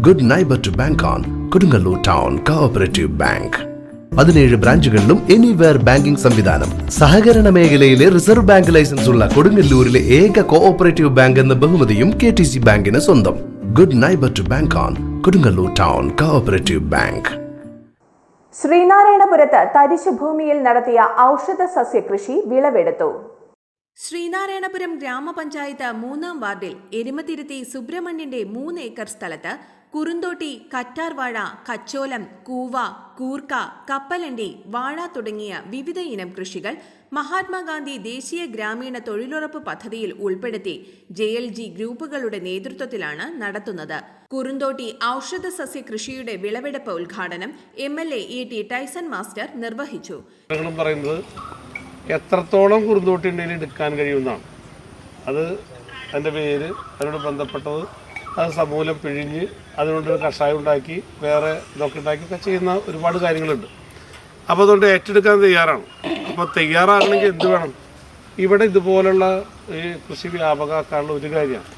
Good neighbour to bank on Kodungallur town cooperative bank. 17 ബ്രാഞ്ചുകളിലും anywhere banking സംവിധാനം. സഹകരണ മേഖലയിലെ റിസർവ് ബാങ്ക് ലൈസൻസ് ഉള്ള കൊടുങ്ങല്ലൂരിലെ ഏക കോഓപ്പറേറ്റീവ് ബാങ്ക് എന്ന ബഹുമതിയും KTC ബാങ്കിന് സ്വന്തം. Good neighbour to bank on Kodungallur town cooperative bank. ശ്രീനാരായണപുരത്ത് തരിശുഭൂമിയിൽ നടത്തിയ ഔഷധ സസ്യകൃഷി വിളവെടുത്തു. ശ്രീനാരായണപുരം ഗ്രാമപഞ്ചായത്ത് 3-ാം വാർഡിൽ എരുമത്തിരുത്തി സുബ്രഹ്മണ്യന്റെ 3 ഏക്കർ സ്ഥലത്ത് കുറുന്തോട്ടി, കറ്റാർവാഴ, കച്ചോലം, കൂവ, കൂർക്ക, കപ്പലണ്ടി, വാഴ തുടങ്ങിയ വിവിധ ഇനം കൃഷികൾ മഹാത്മാഗാന്ധി ദേശീയ ഗ്രാമീണ തൊഴിലുറപ്പ് പദ്ധതിയിൽ ഉൾപ്പെടുത്തി JLG ഗ്രൂപ്പുകളുടെ നേതൃത്വത്തിലാണ് നടത്തുന്നത്. കുറുന്തോട്ടി ഔഷധ സസ്യ കൃഷിയുടെ വിളവെടുപ്പ് ഉദ്ഘാടനം MLA ET ടൈസൺ മാസ്റ്റർ നിർവഹിച്ചു. എത്രത്തോളം കുറുന്തോട്ടി ഉണ്ടെങ്കിൽ എടുക്കാൻ കഴിയുന്നതാണ്. അത് അതിൻ്റെ പേര് അതിനോട് ബന്ധപ്പെട്ടത് അത് സമൂലം പിഴിഞ്ഞ് അതിനോടൊരു കഷായം ഉണ്ടാക്കി വേറെ ഇതൊക്കെ ഉണ്ടാക്കിയൊക്കെ ചെയ്യുന്ന ഒരുപാട് കാര്യങ്ങളുണ്ട്. അപ്പോൾ അതുകൊണ്ട് ഏറ്റെടുക്കാൻ തയ്യാറാണ്. അപ്പോൾ തയ്യാറാകണമെങ്കിൽ എന്ത് വേണം? ഇവിടെ ഇതുപോലുള്ള ഈ കൃഷി വ്യാപകമാക്കാനുള്ള ഒരു കാര്യമാണ്.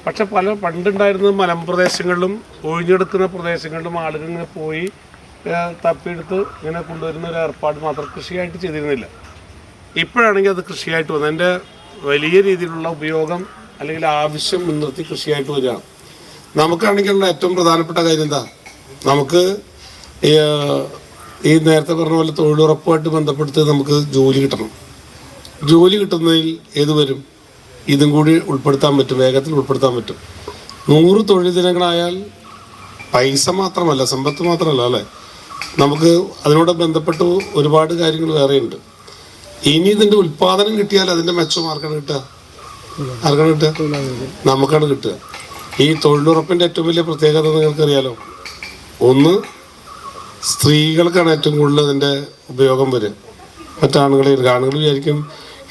പക്ഷെ പണ്ടുണ്ടായിരുന്നത് മലമ്പ്രദേശങ്ങളിലും ഒഴിഞ്ഞെടുക്കുന്ന പ്രദേശങ്ങളിലും ആളുകൾ ഇങ്ങനെ പോയി തപ്പിയെടുത്ത് ഇങ്ങനെ കൊണ്ടുവരുന്ന ഒരു ഏർപ്പാട് മാത്രം കൃഷിയായിട്ട് ചെയ്തിരുന്നില്ല. ഇപ്പോഴാണെങ്കിൽ അത് കൃഷിയായിട്ട് വന്നത്. അതിൻ്റെ വലിയ രീതിയിലുള്ള ഉപയോഗം അല്ലെങ്കിൽ ആവശ്യം മുൻനിർത്തി കൃഷിയായിട്ട് വരികയാണ്. നമുക്കാണെങ്കിലുള്ള ഏറ്റവും പ്രധാനപ്പെട്ട കാര്യം എന്താ? നമുക്ക് ഈ നേരത്തെ പറഞ്ഞ പോലെ തൊഴിലുറപ്പുമായിട്ട് ബന്ധപ്പെടുത്തി നമുക്ക് ജോലി കിട്ടണം. ജോലി കിട്ടുന്നതിൽ ഏത് വരും? ഇതും കൂടി ഉൾപ്പെടുത്താൻ പറ്റും, വേഗത്തിൽ ഉൾപ്പെടുത്താൻ പറ്റും. 100 തൊഴിൽ ദിനങ്ങളായാൽ പൈസ മാത്രമല്ല, സമ്പത്ത് മാത്രമല്ല അല്ലേ, നമുക്ക് അതിനോട് ബന്ധപ്പെട്ട് ഒരുപാട് കാര്യങ്ങൾ വേറെയുണ്ട്. ഇനി ഇതിൻ്റെ ഉൽപ്പാദനം കിട്ടിയാൽ അതിൻ്റെ മെച്ചം ആർക്കാണ് കിട്ടുക? നമുക്കാണ് കിട്ടുക. ഈ തൊഴിലുറപ്പിൻ്റെ ഏറ്റവും വലിയ പ്രത്യേകത നിങ്ങൾക്കറിയാലോ. ഒന്ന്, സ്ത്രീകൾക്കാണ് ഏറ്റവും കൂടുതൽ അതിൻ്റെ ഉപയോഗം വരിക. ആണുങ്ങൾ വിചാരിക്കും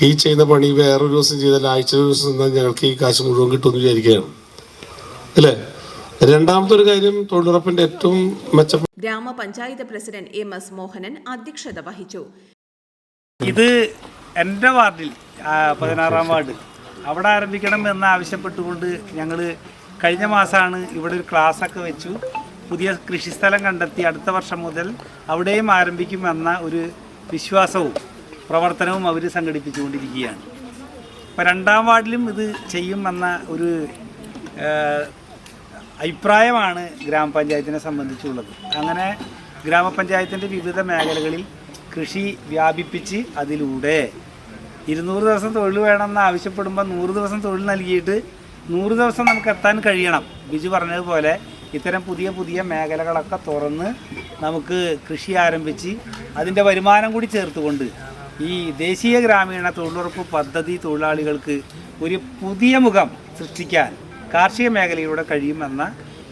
ഈ ചെയ്യുന്ന പണി വേറൊരു ദിവസം ചെയ്താൽ ആഴ്ച ഒരു ദിവസം എന്നാൽ ഞങ്ങൾക്ക് ഈ കാശ് മുഴുവൻ കിട്ടുമെന്ന് വിചാരിക്കുകയാണ് അല്ലേ. രണ്ടാമത്തെ ഒരു കാര്യം, തൊഴിലുറപ്പിൻ്റെ ഏറ്റവും മെച്ചപ്പെട്ട ഗ്രാമപഞ്ചായത്ത് പ്രസിഡന്റ് MS മോഹനൻ അധ്യക്ഷത വഹിച്ചു. ഇത് എൻ്റെ വാർഡിൽ 16-ാം വാർഡ് അവിടെ ആരംഭിക്കണം എന്ന് ആവശ്യപ്പെട്ടുകൊണ്ട് ഞങ്ങൾ കഴിഞ്ഞ മാസമാണ് ഇവിടെ ഒരു ക്ലാസ്സൊക്കെ വെച്ചു. പുതിയ കൃഷിസ്ഥലം കണ്ടെത്തി അടുത്ത വർഷം മുതൽ അവിടെയും ആരംഭിക്കുമെന്ന ഒരു വിശ്വാസവും പ്രവർത്തനവും അവർ സംഘടിപ്പിച്ചുകൊണ്ടിരിക്കുകയാണ്. അപ്പോൾ 2-ാം വാർഡിലും ഇത് ചെയ്യുമെന്ന ഒരു അഭിപ്രായമാണ് ഗ്രാമപഞ്ചായത്തിനെ സംബന്ധിച്ചുള്ളത്. അങ്ങനെ ഗ്രാമപഞ്ചായത്തിൻ്റെ വിവിധ മേഖലകളിൽ കൃഷി വ്യാപിപ്പിച്ച് അതിലൂടെ 200 ദിവസം തൊഴിൽ വേണമെന്ന് ആവശ്യപ്പെടുമ്പോൾ 100 ദിവസം തൊഴിൽ നൽകിയിട്ട് 100 ദിവസം നമുക്ക് എത്താൻ കഴിയണം. ബിജു പറഞ്ഞതുപോലെ ഇത്തരം പുതിയ മേഖലകളൊക്കെ തുറന്ന് നമുക്ക് കൃഷി ആരംഭിച്ച് അതിൻ്റെ വരുമാനം കൂടി ചേർത്തുകൊണ്ട് ഈ ദേശീയ ഗ്രാമീണ തൊഴിലുറപ്പ് പദ്ധതി തൊഴിലാളികൾക്ക് ഒരു പുതിയ മുഖം സൃഷ്ടിക്കാൻ കാർഷിക മേഖലയിലൂടെ കഴിയുമെന്ന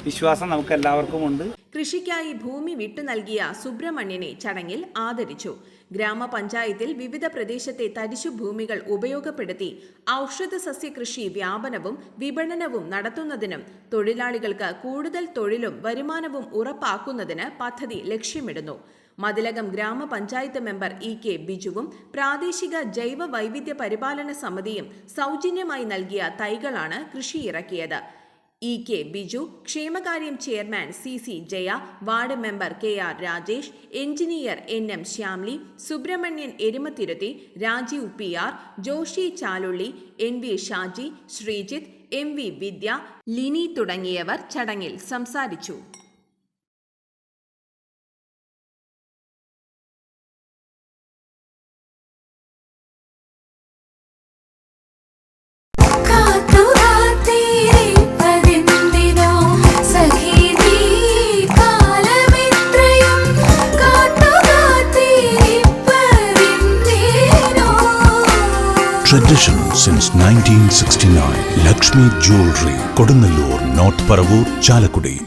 വിശ്വാസം നമുക്ക് എല്ലാവർക്കും ഉണ്ട്. കൃഷിക്കായി ഭൂമി വിട്ടു നൽകിയ സുബ്രഹ്മണ്യനെ ചടങ്ങിൽ ആദരിച്ചു. ഗ്രാമപഞ്ചായത്തിൽ വിവിധ പ്രദേശത്തെ തരിശു ഭൂമികൾ ഉപയോഗപ്പെടുത്തി ഔഷധ സസ്യ കൃഷി വ്യാപനവും വിപണനവും നടത്തുന്നതിനും തൊഴിലാളികൾക്ക് കൂടുതൽ തൊഴിലും വരുമാനവും ഉറപ്പാക്കുന്നതിന് പദ്ധതി ലക്ഷ്യമിടുന്നു. മതിലകം ഗ്രാമപഞ്ചായത്ത് മെമ്പർ EK ബിജുവും പ്രാദേശിക ജൈവ വൈവിധ്യ പരിപാലന സമിതിയും സൗജന്യമായി നൽകിയ തൈകളാണ് കൃഷിയിറക്കിയത്. EK ബിജു, ക്ഷേമകാര്യം chairman CC Jaya, ward member KR Rajesh, engineer NM Shyamli, Subramanian Erumathiruthi, Rajeev PR, Joshi Chalulli, NV Shaji, Sreejith, MV Vidya, Lini തുടങ്ങിയവർ ചടങ്ങിൽ സംസാരിച്ചു. Tradition since 1969. Lakshmi Jewelry, Kodunallur, North Paravur, Chalakudi.